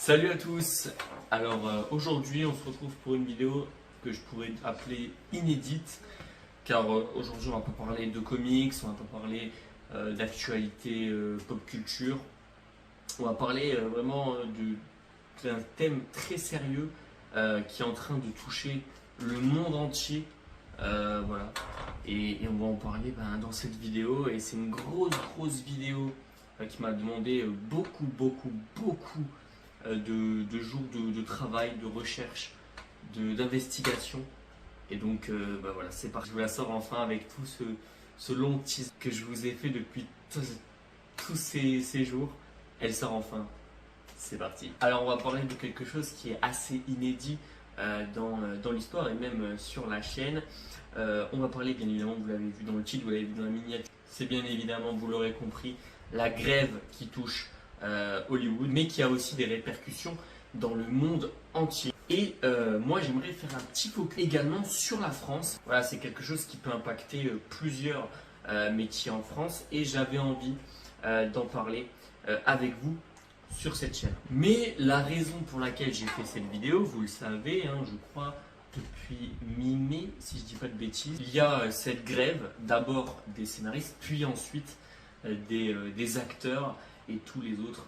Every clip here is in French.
Salut à tous. Alors aujourd'hui on se retrouve pour une vidéo que je pourrais appeler inédite car aujourd'hui on va pas parler de comics, on va pas parler d'actualité pop culture, on va parler vraiment d'un thème très sérieux qui est en train de toucher le monde entier. Voilà. Et on va en parler dans cette vidéo et c'est une grosse vidéo qui m'a demandé beaucoup de jours de travail, de recherche, d'investigation. Et donc voilà, c'est parti. Je vous la sors enfin avec tout ce long tease que je vous ai fait depuis tous ces jours. Elle sort enfin. C'est parti. Alors on va parler de quelque chose qui est assez inédit dans l'histoire et même sur la chaîne. On va parler bien évidemment, vous l'avez vu dans le titre, vous l'avez vu dans la miniature. C'est bien évidemment, vous l'aurez compris, la grève qui touche Hollywood, mais qui a aussi des répercussions dans le monde entier. Et moi j'aimerais faire un petit focus également sur la France. Voilà, c'est quelque chose qui peut impacter plusieurs métiers en France et j'avais envie d'en parler avec vous sur cette chaîne. Mais la raison pour laquelle j'ai fait cette vidéo, vous le savez, je crois depuis mi-mai, si je dis pas de bêtises, il y a cette grève, d'abord des scénaristes, puis ensuite des acteurs et tous les autres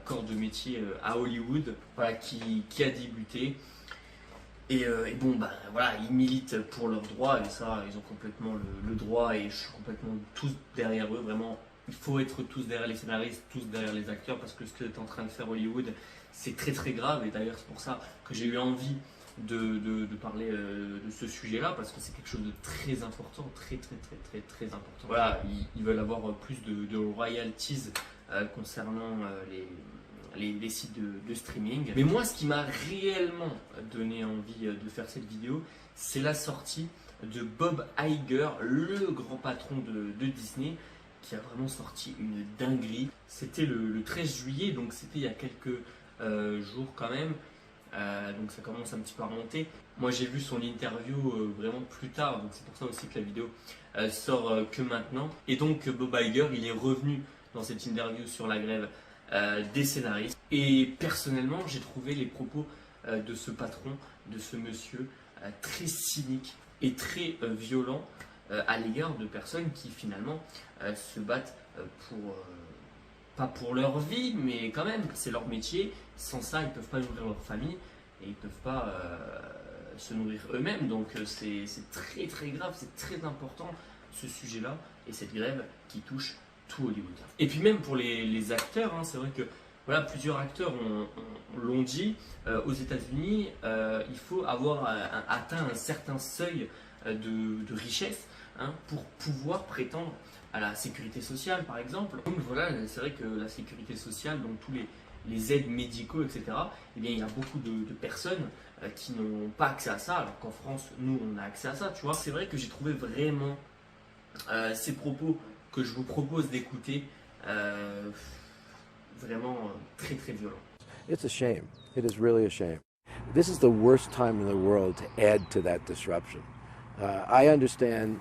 corps de métier à Hollywood, voilà, qui a débuté. Et bon, voilà, ils militent pour leurs droits, et ça, ils ont complètement le droit, et je suis complètement tous derrière eux, vraiment. Il faut être tous derrière les scénaristes, tous derrière les acteurs, parce que ce que est en train de faire Hollywood, c'est très grave, et d'ailleurs c'est pour ça que j'ai eu envie de parler de ce sujet-là, parce que c'est quelque chose de très important, très important. Voilà, ils veulent avoir plus de royalties concernant les sites de streaming. Mais moi, ce qui m'a réellement donné envie de faire cette vidéo, c'est la sortie de Bob Iger, le grand patron de Disney, qui a vraiment sorti une dinguerie. C'était le 13 juillet, donc c'était il y a quelques jours quand même. Donc ça commence un petit peu à remonter. Moi j'ai vu son interview vraiment plus tard, donc c'est pour ça aussi que la vidéo sort que maintenant. Et donc Bob Iger, il est revenu dans cette interview sur la grève des scénaristes. Et personnellement, j'ai trouvé les propos de ce patron, de ce monsieur, très cyniques et très violents à l'égard de personnes qui finalement se battent pas pour leur vie, mais quand même, c'est leur métier. Sans ça, ils ne peuvent pas nourrir leur famille et ils ne peuvent pas se nourrir eux-mêmes. Donc c'est très grave, c'est très important ce sujet-là et cette grève qui touche tout Hollywood. Et puis même pour les acteurs, c'est vrai que voilà, plusieurs acteurs l'ont dit, aux États-Unis, il faut avoir atteint un certain seuil de richesse pour pouvoir prétendre à la sécurité sociale par exemple. Donc voilà, c'est vrai que la sécurité sociale, donc tous les aides médicaux, etc., eh bien, il y a beaucoup de personnes qui n'ont pas accès à ça, alors qu'en France, nous, on a accès à ça, tu vois. C'est vrai que j'ai trouvé vraiment ces propos que je vous propose d'écouter vraiment très violents. It's a shame. It is really a shame. This is the worst time in the world to add to that disruption. I understand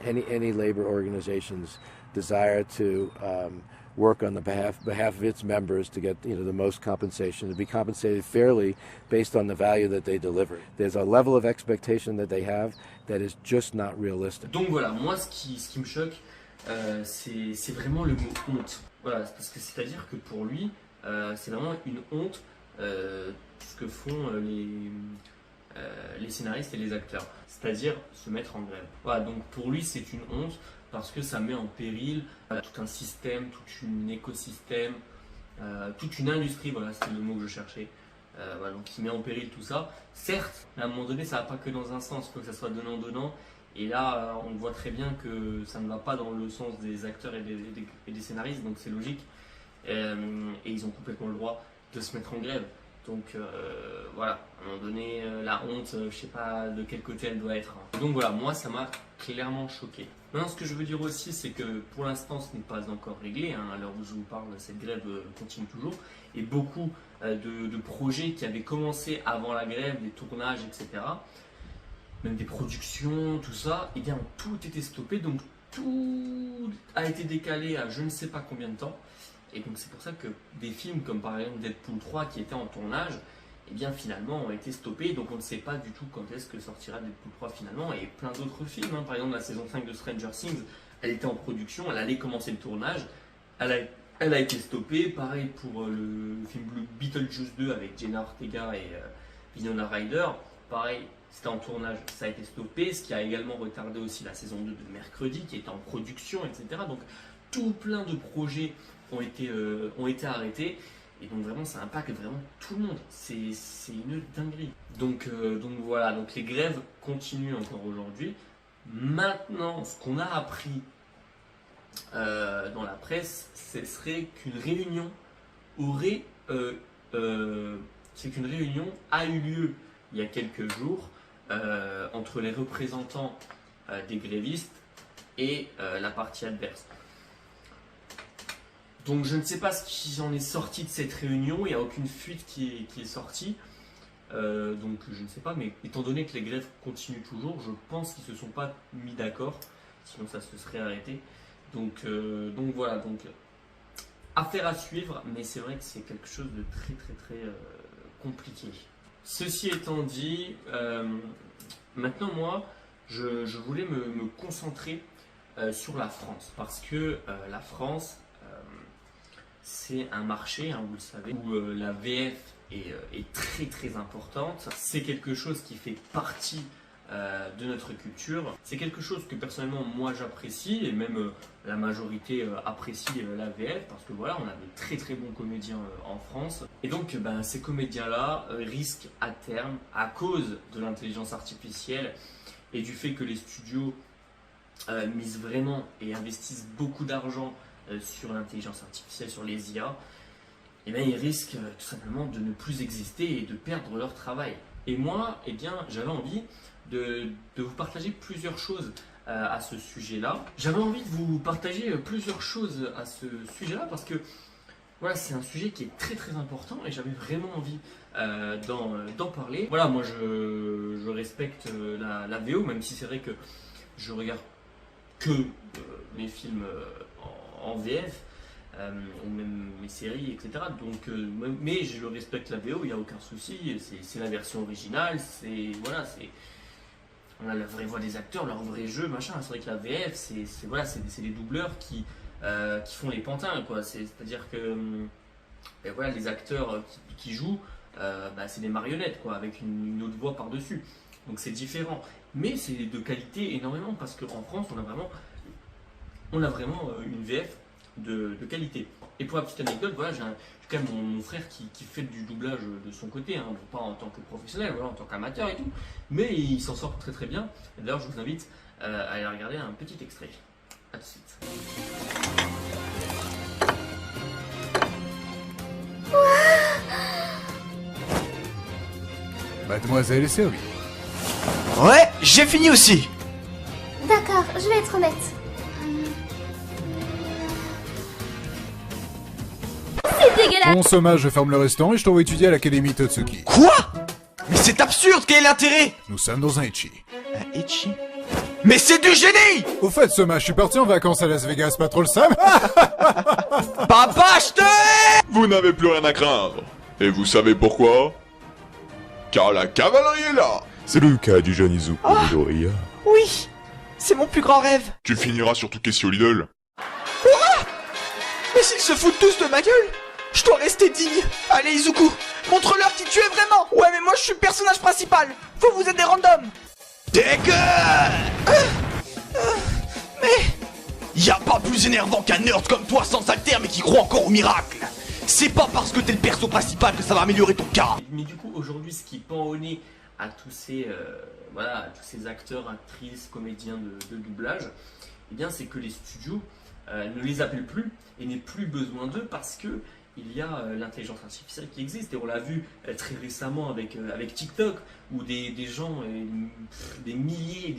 any labor organization's desire to work on the behalf of its members to get the most compensation, to be compensated fairly based on the value that they deliver. There's a level of expectation that they have that is just not realistic. Donc voilà, moi ce qui me choque, c'est vraiment le mot honte. Voilà, parce que c'est-à-dire que pour lui, c'est vraiment une honte ce que font les scénaristes et les acteurs, c'est-à-dire se mettre en grève. Voilà, donc pour lui c'est une honte parce que ça met en péril tout un système, tout un écosystème, toute une industrie, voilà c'était le mot que je cherchais. Voilà, donc il met en péril tout ça. Certes, à un moment donné ça va pas que dans un sens, il faut que ça soit donnant-donnant. Et là on voit très bien que ça ne va pas dans le sens des acteurs et des scénaristes, donc c'est logique. Et ils ont complètement le droit de se mettre en grève. Donc voilà, à un moment donné, la honte, je sais pas de quel côté elle doit être. Donc voilà, moi ça m'a clairement choqué. Maintenant, ce que je veux dire aussi, c'est que pour l'instant, ce n'est pas encore réglé. À l'heure où je vous parle, cette grève continue toujours. Et beaucoup de projets qui avaient commencé avant la grève, des tournages, etc., même des productions, tout ça, eh bien, tout était stoppé. Donc tout a été décalé à je ne sais pas combien de temps. Et donc c'est pour ça que des films comme par exemple Deadpool 3 qui étaient en tournage, eh bien finalement ont été stoppés, donc on ne sait pas du tout quand est-ce que sortira Deadpool 3 finalement, et plein d'autres films, hein. Par exemple la saison 5 de Stranger Things, elle était en production, elle allait commencer le tournage, elle a été stoppée, pareil pour le film Beetlejuice 2 avec Jenna Ortega et Winona Ryder, pareil, c'était en tournage, ça a été stoppé, ce qui a également retardé aussi la saison 2 de Mercredi qui était en production, etc. Donc tout plein de projets ont été arrêtés. Et donc vraiment ça impacte vraiment tout le monde, c'est une dinguerie. Donc voilà, donc les grèves continuent encore aujourd'hui. Maintenant, ce qu'on a appris dans la presse, ce serait qu'une réunion a eu lieu il y a quelques jours entre les représentants des grévistes et la partie adverse. Donc je ne sais pas ce qui en est sorti de cette réunion, il n'y a aucune fuite qui est sortie. Donc je ne sais pas, mais étant donné que les grèves continuent toujours, je pense qu'ils ne se sont pas mis d'accord, sinon ça se serait arrêté. Donc voilà, donc affaire à suivre, mais c'est vrai que c'est quelque chose de très compliqué. Ceci étant dit, maintenant moi, je voulais me concentrer sur la France, parce que la France, c'est un marché, hein, vous le savez, où la VF est très importante. C'est quelque chose qui fait partie de notre culture. C'est quelque chose que personnellement moi j'apprécie, et même la majorité apprécie la VF, parce que voilà, on a de très bons comédiens en France. Et donc ces comédiens-là risquent à terme, à cause de l'intelligence artificielle et du fait que les studios misent vraiment et investissent beaucoup d'argent sur l'intelligence artificielle, sur les IA, eh bien, ils risquent tout simplement de ne plus exister et de perdre leur travail. Et moi, eh bien, j'avais envie de vous partager plusieurs choses à ce sujet-là. J'avais envie de vous partager plusieurs choses à ce sujet-là parce que voilà, c'est un sujet qui est très important et j'avais vraiment envie d'en parler. Voilà, moi je respecte la VO, même si c'est vrai que je regarde que mes films en VF, ou même mes séries, etc. Donc, mais je respecte la VO, il n'y a aucun souci, c'est la version originale, voilà, on a la vraie voix des acteurs, leur vrai jeu, machin. C'est vrai que la VF, c'est les doubleurs qui font les pantins, quoi. C'est-à-dire que voilà, les acteurs qui jouent, c'est des marionnettes, quoi, avec une autre voix par-dessus. Donc c'est différent. Mais c'est de qualité énormément, parce qu'en France, on a vraiment une VF de qualité. Et pour la petite anecdote, voilà, j'ai quand même mon frère qui fait du doublage de son côté, hein, pas en tant que professionnel, voilà, en tant qu'amateur et tout, mais il s'en sort très bien. Et d'ailleurs, je vous invite à aller regarder un petit extrait. A tout de suite. Mademoiselle est servie. Ouais, j'ai fini aussi. D'accord, je vais être honnête. C'est dégueulasse. Bon sommage, je ferme le restaurant et je t'envoie étudier à l'Académie Totsuki. Quoi? Mais c'est absurde, quel est l'intérêt? Nous sommes dans un etchi. Un etchi? Mais c'est du génie! Au fait, Soma, je suis parti en vacances à Las Vegas, pas trop le sam? Papa, je te hais! Vous n'avez plus rien à craindre. Et vous savez pourquoi? Car la cavalerie est là. C'est le cas du jeune Izuku Midoriya. Oui, c'est mon plus grand rêve. Tu finiras sur tout question Lidl. Mais s'ils se foutent tous de ma gueule, je dois rester digne. Allez Izuku, montre-leur qui tu es vraiment. Ouais, mais moi je suis le personnage principal. Vous êtes des randoms. Dégage. Mais y a pas plus énervant qu'un nerd comme toi sans alter mais qui croit encore au miracle. C'est pas parce que t'es le perso principal que ça va améliorer ton cas. Mais du coup, aujourd'hui, ce qui pend au nez à tous ces acteurs, actrices, comédiens de doublage, eh bien, c'est que les studios ne les appellent plus et n'aient plus besoin d'eux parce que il y a l'intelligence artificielle qui existe. Et on l'a vu très récemment avec TikTok, où des gens, des milliers et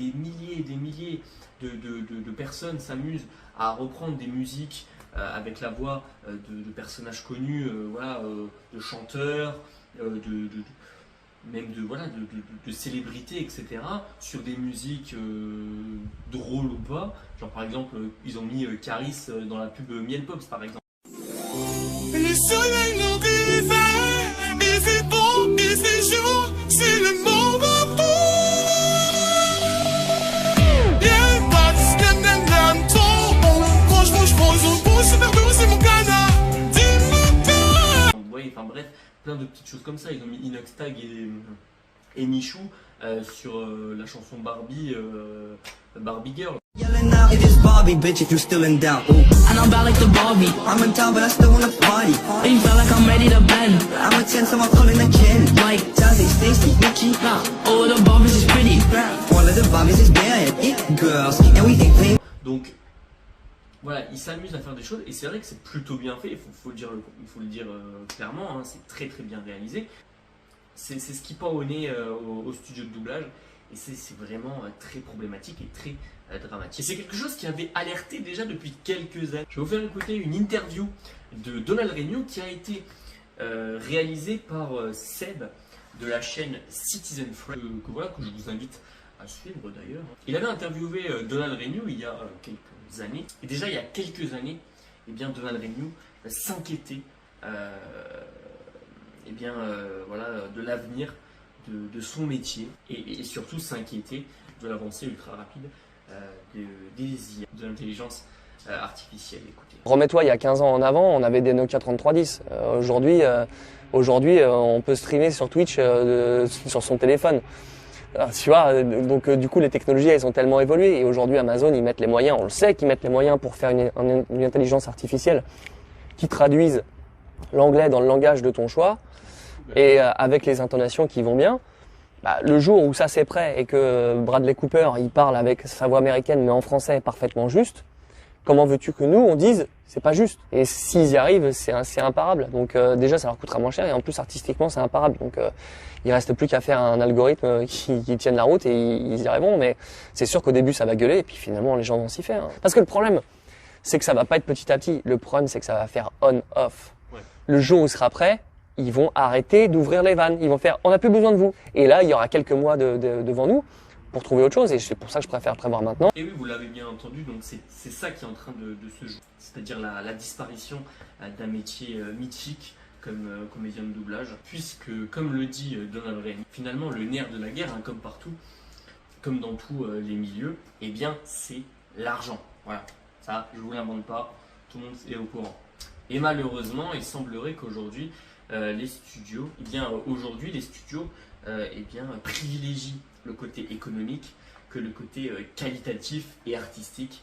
des milliers de personnes s'amusent à reprendre des musiques avec la voix de personnages connus, de chanteurs, même de célébrités, etc., sur des musiques drôles ou pas. Genre par exemple, ils ont mis Caris dans la pub Miel Pops par exemple. le soleil nous disait, et c'est bon, et c'est chaud, c'est le monde à bout. Yeah, that's nam nam nam, trop bon. Franchement, je prends une bouche, super doux, c'est mon canard. Dis-moi tout. Ouais, enfin bref, plein de petites choses comme ça. Ils ont mis Inoxtag et Michou sur la chanson Barbie, Barbie Girl. Yelling out, it is Barbie, bitch, if you still in doubt. Ooh. I know about like the Barbie. I'm in town, but I still wanna party. And you feel like I'm ready to bend. I'm a 10, so I'm calling a Ken. Like Jazzy, Stacy, Nikki. Nah, all of the Barbies is pretty. All of the Barbies is bad. It girls, and we think they... Donc voilà, ils s'amusent à faire des choses et c'est vrai que c'est plutôt bien fait. Il faut le dire clairement, hein, c'est très très bien réalisé. C'est ce qui pend au nez au studio de doublage. Et c'est vraiment très problématique et très dramatique. Et c'est quelque chose qui avait alerté déjà depuis quelques années. Je vais vous faire écouter une interview de Donald Renew qui a été réalisée par Seb de la chaîne Citizen Frame, que je vous invite à suivre d'ailleurs. Il avait interviewé Donald Renew il y a quelques années. Et déjà il y a quelques années, eh bien, Donald Renew s'inquiétait voilà, de l'avenir de son métier et surtout s'inquiéter de l'avancée ultra rapide des IA, de l'intelligence artificielle. Écoutez. Remets-toi, il y a 15 ans en avant, on avait des Nokia 3310. Aujourd'hui, on peut streamer sur Twitch sur son téléphone. Tu vois, donc du coup les technologies elles ont tellement évolué et aujourd'hui Amazon ils mettent les moyens, on le sait qu'ils mettent les moyens pour faire une intelligence artificielle qui traduise l'anglais dans le langage de ton choix. Et avec les intonations qui vont bien, bah, le jour où ça c'est prêt et que Bradley Cooper il parle avec sa voix américaine mais en français parfaitement juste, comment veux-tu que nous on dise c'est pas juste? Et s'ils y arrivent, c'est imparable. Donc déjà ça leur coûtera moins cher et en plus artistiquement c'est imparable. Donc il reste plus qu'à faire un algorithme qui tienne la route et ils y arriveront. Mais c'est sûr qu'au début ça va gueuler et puis finalement les gens vont s'y faire. Hein. Parce que le problème c'est que ça va pas être petit à petit. Le problème c'est que ça va faire on-off. Ouais. Le jour où il sera prêt, ils vont arrêter d'ouvrir les vannes. Ils vont faire, on n'a plus besoin de vous. Et là, il y aura quelques mois devant nous pour trouver autre chose. Et c'est pour ça que je préfère prévoir maintenant. Et oui, vous l'avez bien entendu, donc c'est ça qui est en train de se jouer. C'est-à-dire la disparition d'un métier mythique comme comédien de doublage. Puisque, comme le dit Donald Renew, finalement, le nerf de la guerre, hein, comme partout, comme dans tous les milieux, eh bien, c'est l'argent. Voilà, ça, je ne vous l'invente pas, tout le monde est au courant. Et malheureusement, il semblerait qu'aujourd'hui, les studios, privilégient le côté économique que le côté qualitatif et artistique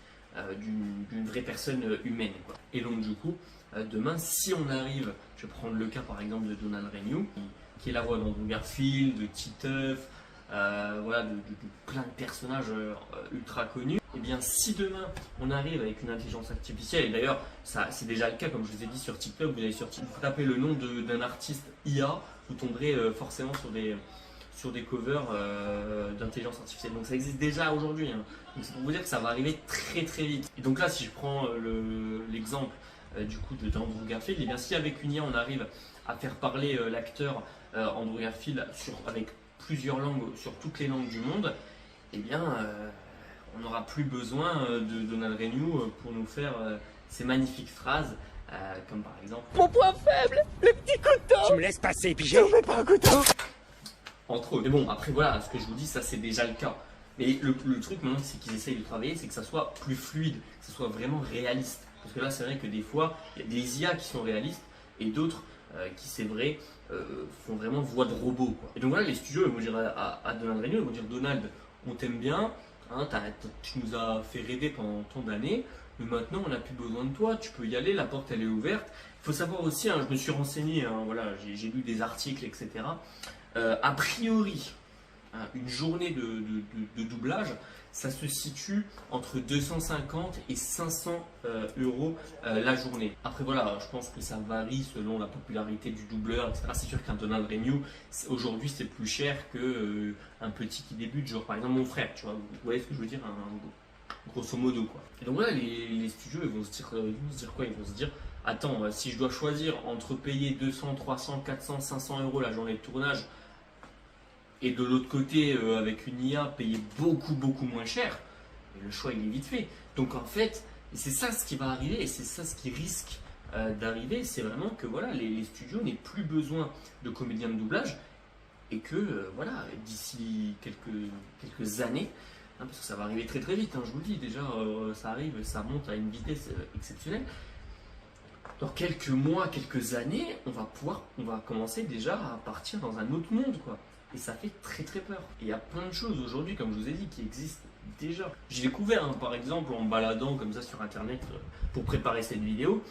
d'une vraie personne humaine, quoi. Et donc du coup, demain, si on arrive, je vais prendre le cas par exemple de Donald Renew, qui est la voix d'Andrew Garfield, de Titeuf, voilà, de plein de personnages ultra connus. Et bien si demain on arrive avec une intelligence artificielle, et d'ailleurs c'est déjà le cas comme je vous ai dit sur TikTok, vous allez sur TikTok, vous tapez le nom d'un artiste IA, vous tomberez forcément sur des covers d'intelligence artificielle. Donc ça existe déjà aujourd'hui, hein. Donc c'est pour vous dire que ça va arriver très très vite. Et donc là si je prends l'exemple du coup d'Andrew Garfield, et bien si avec une IA on arrive à faire parler l'acteur Andrew Garfield avec plusieurs langues, sur toutes les langues du monde, et bien on n'aura plus besoin de Donald Renew pour nous faire ces magnifiques phrases, comme par exemple Mon point faible, le petit couteau. Tu me laisses passer, puis je fais pas un couteau. Entre autres. Mais bon, après voilà, ce que je vous dis, ça c'est déjà le cas. Mais le truc maintenant, c'est qu'ils essayent de travailler, c'est que ça soit plus fluide, que ça soit vraiment réaliste. Parce que là, c'est vrai que des fois, il y a des IA qui sont réalistes et d'autres qui, c'est vrai, font vraiment voix de robot, quoi. Et donc voilà, les studios ils vont dire à Donald Renew, ils vont dire Donald, on t'aime bien. Hein, tu nous as fait rêver pendant tant d'années, mais maintenant on n'a plus besoin de toi, tu peux y aller, la porte elle est ouverte. Il faut savoir aussi, hein, je me suis renseigné, hein, voilà, j'ai lu des articles, etc. A priori, hein, une journée de doublage, ça se situe entre 250 et 500 euros la journée. Après voilà, je pense que ça varie selon la popularité du doubleur, etc. C'est sûr qu'un Donald Renew, aujourd'hui c'est plus cher qu'un petit qui débute, genre par exemple mon frère, tu vois, vous voyez ce que je veux dire, grosso modo, quoi. Et donc voilà, les studios ils vont se dire quoi? Ils vont se dire, attends, si je dois choisir entre payer 200, 300, 400, 500 euros la journée de tournage, et de l'autre côté, avec une IA, payer beaucoup moins cher, et le choix il est vite fait. Donc en fait, c'est ça ce qui va arriver, et c'est ça ce qui risque d'arriver, c'est vraiment que voilà, les studios n'aient plus besoin de comédiens de doublage et que voilà, d'ici quelques années, parce que ça va arriver très très vite, je vous le dis déjà, ça arrive, ça monte à une vitesse exceptionnelle. Dans quelques mois, quelques années, on va commencer déjà à partir dans un autre monde, quoi. Et ça fait très très peur. Et il y a plein de choses aujourd'hui, comme je vous ai dit, qui existent déjà. J'ai découvert, par exemple, en me baladant comme ça sur internet pour préparer cette vidéo,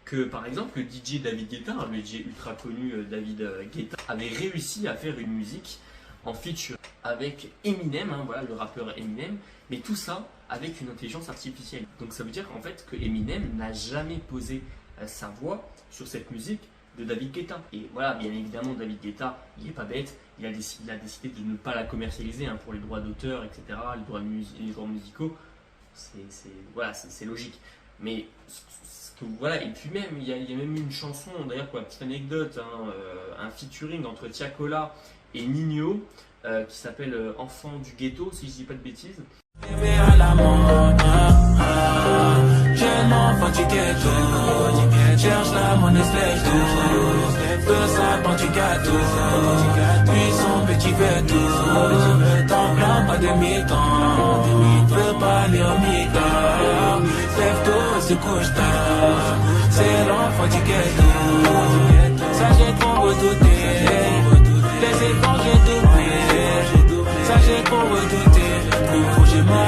que par exemple le DJ David Guetta, le DJ ultra connu David Guetta, avait réussi à faire une musique en feature avec Eminem, voilà, le rappeur Eminem, mais tout ça avec une intelligence artificielle. Donc ça veut dire qu'en fait que Eminem n'a jamais posé sa voix sur cette musique de David Guetta. Et voilà, bien évidemment, David Guetta, il n'est pas bête, il a décidé de ne pas la commercialiser pour les droits d'auteur, etc., les droits musicaux, c'est logique. Mais voilà, et puis même, il y a même une chanson, d'ailleurs pour la petite anecdote, un featuring entre Tiakola et Nino, qui s'appelle Enfant du ghetto, si je dis pas de bêtises. Jeune enfant du ghetto, cherche la monnaie slèche deux sapins du gâteau, puis son petit veto, t'en plains pas de mi-temps, veux pas lire mi-temps, lève tôt et se couche tard, c'est l'enfant du ghetto, sachez qu'on redouter, les efforts j'ai doublé, sachez qu'on redouter, le projet m'a.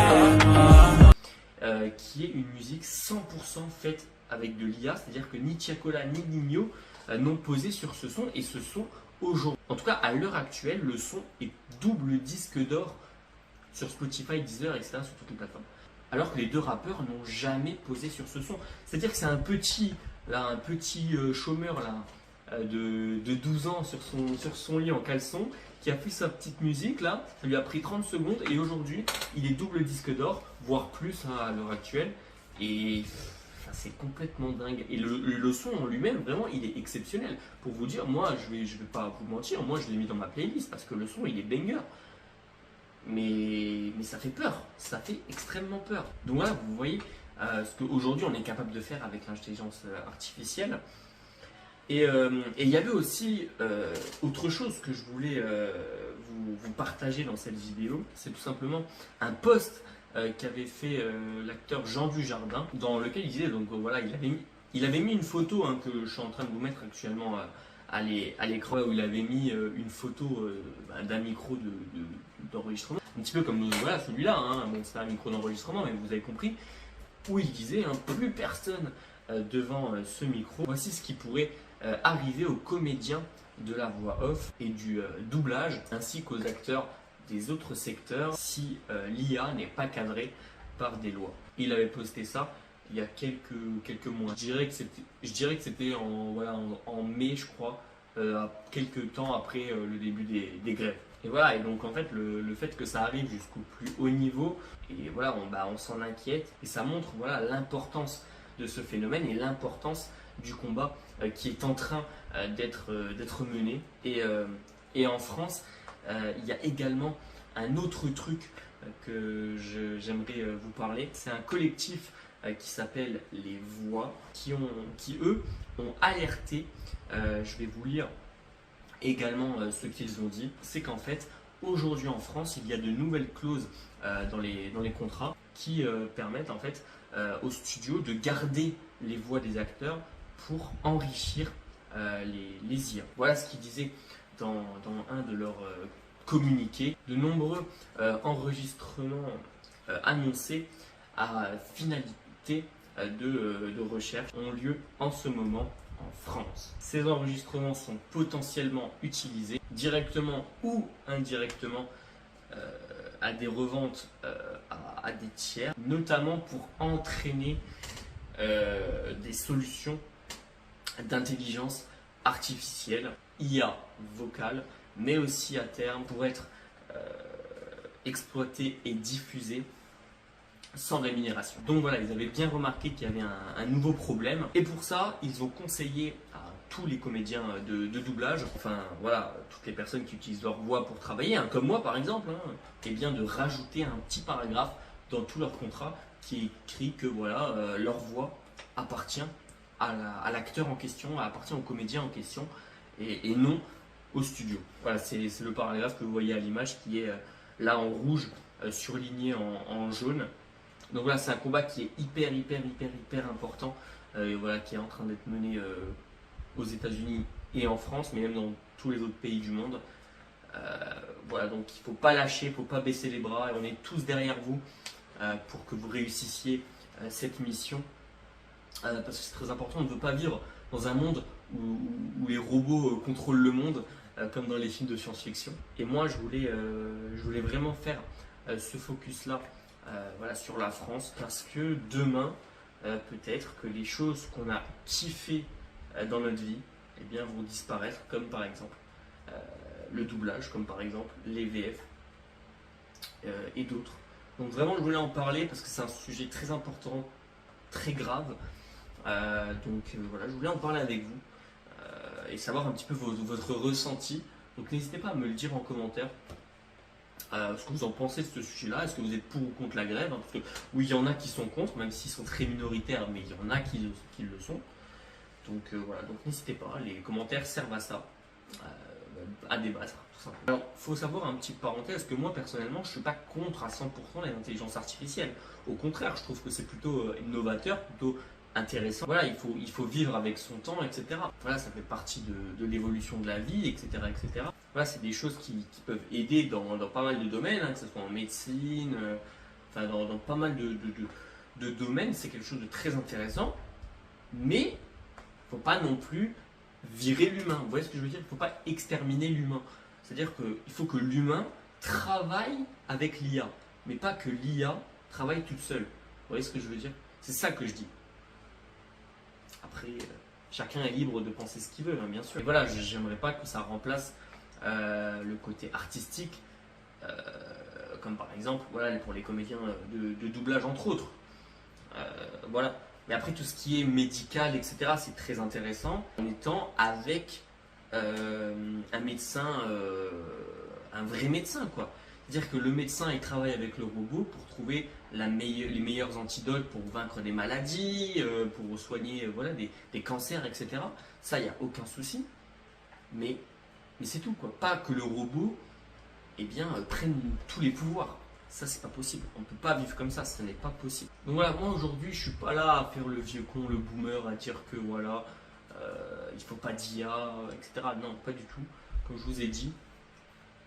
Qui est une musique 100% faite avec de l'IA, c'est-à-dire que ni Tiakola ni Nino n'ont posé sur ce son, et ce son aujourd'hui, en tout cas à l'heure actuelle, le son est double disque d'or sur Spotify, Deezer, etc., sur toutes les plateformes. Alors que les deux rappeurs n'ont jamais posé sur ce son. C'est-à-dire que c'est un petit chômeur là, de 12 ans sur son lit en caleçon, qui a fait sa petite musique là, ça lui a pris 30 secondes et aujourd'hui il est double disque d'or, voire plus à l'heure actuelle, et c'est complètement dingue. Et le son en lui-même, vraiment, il est exceptionnel. Pour vous dire, moi je vais pas vous mentir, moi je l'ai mis dans ma playlist parce que le son il est banger. Mais ça fait peur, ça fait extrêmement peur. Donc voilà, vous voyez ce qu'aujourd'hui on est capable de faire avec l'intelligence artificielle. Et il y avait aussi autre chose que je voulais vous partager dans cette vidéo, c'est tout simplement un post qu'avait fait l'acteur Jean Dujardin, dans lequel il disait, donc voilà, il avait mis une photo que je suis en train de vous mettre actuellement à l'écran, où il avait mis une photo d'un micro d'enregistrement, un petit peu comme voilà, celui-là, bon, c'est un micro d'enregistrement, mais vous avez compris, où il disait plus personne devant ce micro, voici ce qui pourrait arriver aux comédiens de la voix off et du doublage, ainsi qu'aux acteurs des autres secteurs si l'IA n'est pas cadrée par des lois. Il avait posté ça il y a quelques mois. Je dirais que c'était en mai, je crois, quelques temps après le début des grèves. Et voilà, et donc en fait le fait que ça arrive jusqu'au plus haut niveau, et voilà, on s'en inquiète, et ça montre voilà l'importance de ce phénomène et l'importance du combat qui est en train d'être mené. Et en France, il y a également un autre truc que j'aimerais vous parler. C'est un collectif qui s'appelle Les Voix, qui eux ont alerté, je vais vous lire également ce qu'ils ont dit. C'est qu'en fait, aujourd'hui en France, il y a de nouvelles clauses dans les contrats qui permettent en fait aux studios de garder les voix des acteurs pour enrichir les IA. Voilà ce qu'ils disaient dans un de leurs communiqués. De nombreux enregistrements annoncés à finalité de recherche ont lieu en ce moment en France. Ces enregistrements sont potentiellement utilisés directement ou indirectement à des reventes à des tiers, notamment pour entraîner des solutions d'intelligence artificielle, IA vocale, mais aussi à terme pour être exploité et diffusé sans rémunération. Donc voilà, ils avaient bien remarqué qu'il y avait un nouveau problème, et pour ça ils ont conseillé à tous les comédiens de doublage, enfin voilà, toutes les personnes qui utilisent leur voix pour travailler, comme moi par exemple, et bien de rajouter un petit paragraphe dans tout leur contrat qui écrit que voilà, leur voix appartient à l'acteur en question, appartient au comédien en question, et non au studio. Voilà, c'est le paragraphe que vous voyez à l'image qui est là en rouge, surligné en jaune. Donc voilà, c'est un combat qui est hyper important, voilà, qui est en train d'être mené aux États-Unis et en France, mais même dans tous les autres pays du monde. Voilà, donc il ne faut pas lâcher, il ne faut pas baisser les bras, et on est tous derrière vous pour que vous réussissiez cette mission, parce que c'est très important. On ne veut pas vivre dans un monde où les robots contrôlent le monde, comme dans les films de science-fiction. Et moi, je voulais vraiment faire ce focus-là, voilà, sur la France, parce que demain, peut-être que les choses qu'on a kiffées dans notre vie, eh bien, vont disparaître, comme par exemple le doublage, comme par exemple les VF et d'autres. Donc vraiment, je voulais en parler parce que c'est un sujet très important, très grave. Donc voilà, je voulais en parler avec vous et savoir un petit peu votre ressenti. Donc n'hésitez pas à me le dire en commentaire. Ce que vous en pensez de ce sujet-là. Est-ce que vous êtes pour ou contre la grève, hein, parce que oui, il y en a qui sont contre, même s'ils sont très minoritaires, mais il y en a qui le sont. Donc voilà, donc n'hésitez pas, les commentaires servent à ça, à débattre, tout simplement. Alors, il faut savoir un petit parenthèse, que moi personnellement, je ne suis pas contre à 100% l'intelligence artificielle. Au contraire, je trouve que c'est plutôt innovateur, plutôt intéressant. Voilà, il faut vivre avec son temps, etc. Voilà, ça fait partie de l'évolution de la vie, etc. etc. Voilà, c'est des choses qui peuvent aider dans pas mal de domaines, hein, que ce soit en médecine, enfin dans pas mal de domaines. C'est quelque chose de très intéressant, mais il ne faut pas non plus virer l'humain. Vous voyez ce que je veux dire? Il ne faut pas exterminer l'humain. C'est-à-dire qu'il faut que l'humain travaille avec l'IA, mais pas que l'IA travaille toute seule. Vous voyez ce que je veux dire? C'est ça que je dis. Après, chacun est libre de penser ce qu'il veut, hein, bien sûr. Et voilà, j'aimerais pas que ça remplace le côté artistique, comme par exemple, voilà, pour les comédiens de doublage, entre autres. Voilà. Mais après, tout ce qui est médical, etc., c'est très intéressant. En étant avec un médecin, un vrai médecin, quoi. C'est-à-dire que le médecin, il travaille avec le robot pour trouver les meilleurs antidotes pour vaincre des maladies, pour soigner voilà, des cancers, etc. Ça, il n'y a aucun souci. Mais c'est tout, quoi. Pas que le robot eh bien, prenne tous les pouvoirs. Ça, c'est pas possible. On ne peut pas vivre comme ça, ce n'est pas possible. Donc voilà, moi aujourd'hui, je suis pas là à faire le vieux con, le boomer, à dire que voilà, il faut pas d'IA, etc. Non, pas du tout. Comme je vous ai dit,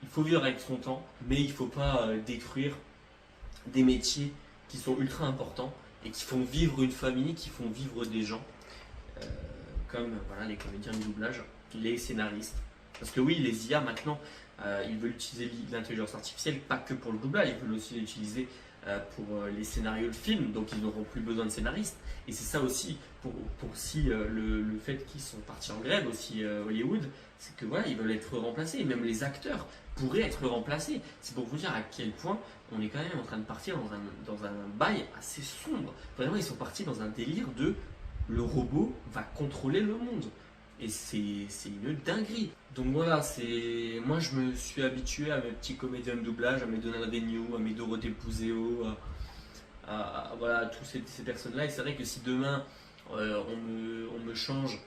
il faut vivre avec son temps, mais il ne faut pas détruire des métiers qui sont ultra importants et qui font vivre une famille, qui font vivre des gens, comme voilà, les comédiens de doublage, les scénaristes. Parce que oui, les IA maintenant, ils veulent utiliser l'intelligence artificielle, pas que pour le doublage, ils veulent aussi l'utiliser pour les scénarios de films, donc ils n'auront plus besoin de scénaristes. Et c'est ça aussi, pour aussi le fait qu'ils sont partis en grève, aussi Hollywood, c'est que voilà, ils veulent être remplacés, et même les acteurs pourraient être remplacés. C'est pour vous dire à quel point on est quand même en train de partir dans un bail assez sombre. Vraiment, ils sont partis dans un délire de le robot va contrôler le monde. Et c'est une dinguerie. Donc voilà, moi je me suis habitué à mes petits comédiens de doublage, à mes Donald Renew, à mes Dorothée Pouzéo, voilà, toutes ces personnes-là. Et c'est vrai que si demain on me change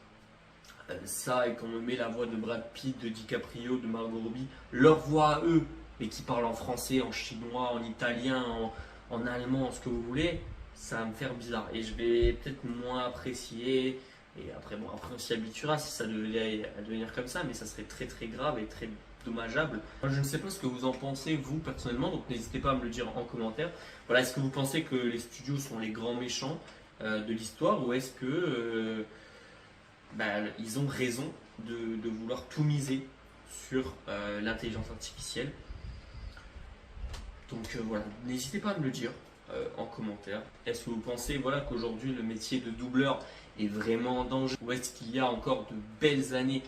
ça et qu'on me met la voix de Brad Pitt, de DiCaprio, de Margot Robbie, leur voix à eux, mais qui parlent en français, en chinois, en italien, en allemand, ce que vous voulez, ça va me faire bizarre. Et je vais peut-être moins apprécier. Et après, bon, après on s'y habituera si ça devait devenir comme ça, mais ça serait très très grave et très dommageable. Moi, je ne sais pas ce que vous en pensez, vous, personnellement, donc n'hésitez pas à me le dire en commentaire. Voilà, est-ce que vous pensez que les studios sont les grands méchants de l'histoire, ou est-ce que ils ont raison de vouloir tout miser sur l'intelligence artificielle? Donc voilà, n'hésitez pas à me le dire en commentaire. Est-ce que vous pensez voilà, qu'aujourd'hui le métier de doubleur est vraiment en danger, ou est-ce qu'il y a encore de belles années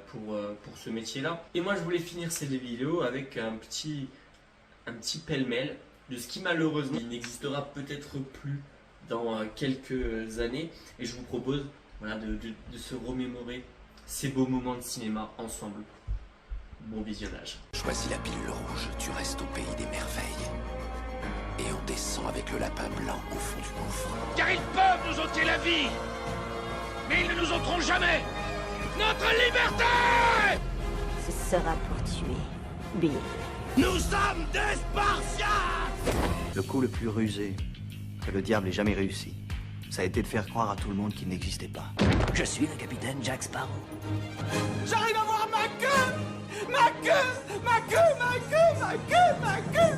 pour ce métier-là? Et moi je voulais finir cette vidéo avec un petit pêle-mêle de ce qui malheureusement n'existera peut-être plus dans quelques années, et je vous propose voilà, de se remémorer ces beaux moments de cinéma ensemble. Bon visionnage. Choisis la pilule rouge, tu restes au pays des merveilles. Et on descend avec le lapin blanc au fond du gouffre. Car ils peuvent nous ôter la vie! Mais ils ne nous ôteront jamais notre liberté! Ce sera pour tuer Bill. Nous sommes des Spartiates! Le coup le plus rusé que le diable ait jamais réussi, ça a été de faire croire à tout le monde qu'il n'existait pas. Je suis le capitaine Jack Sparrow. J'arrive à voir ma queue! Ma queue! Ma queue! Ma queue! Ma queue! Ma queue!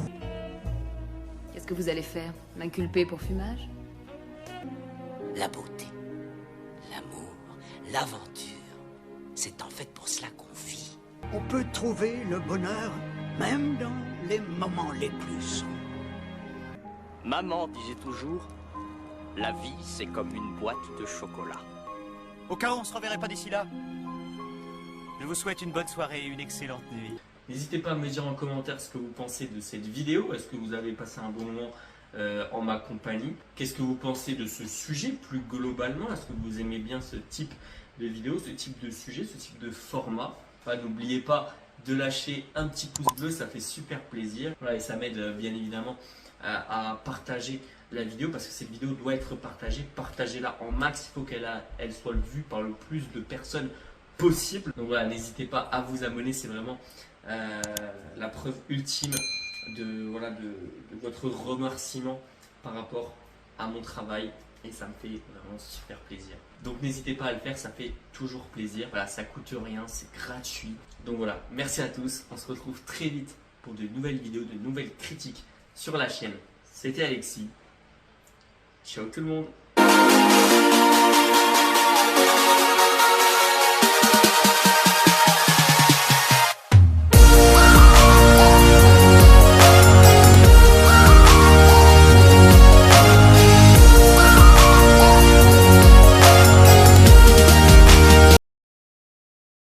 Qu'est-ce que vous allez faire? M'inculper pour fumage? La beauté, l'amour, l'aventure. C'est en fait pour cela qu'on vit. On peut trouver le bonheur même dans les moments les plus sombres. Maman disait toujours, la vie c'est comme une boîte de chocolat. Au cas où on se reverrait pas d'ici là, je vous souhaite une bonne soirée et une excellente nuit. N'hésitez pas à me dire en commentaire ce que vous pensez de cette vidéo. Est-ce que vous avez passé un bon moment en ma compagnie? Qu'est-ce que vous pensez de ce sujet plus globalement? Est-ce que vous aimez bien ce type de vidéo, ce type de sujet, ce type de format? N'oubliez pas de lâcher un petit pouce bleu, ça fait super plaisir. Voilà, et ça m'aide bien évidemment à partager la vidéo parce que cette vidéo doit être partagée. Partagez-la en max, il faut qu'elle soit vue par le plus de personnes possible. Donc voilà, n'hésitez pas à vous abonner, c'est vraiment la preuve ultime de votre remerciement par rapport à mon travail et ça me fait vraiment super plaisir. Donc n'hésitez pas à le faire, ça fait toujours plaisir. Voilà, ça coûte rien, c'est gratuit. Donc voilà, merci à tous. On se retrouve très vite pour de nouvelles vidéos, de nouvelles critiques sur la chaîne. C'était Alexis. Ciao tout le monde.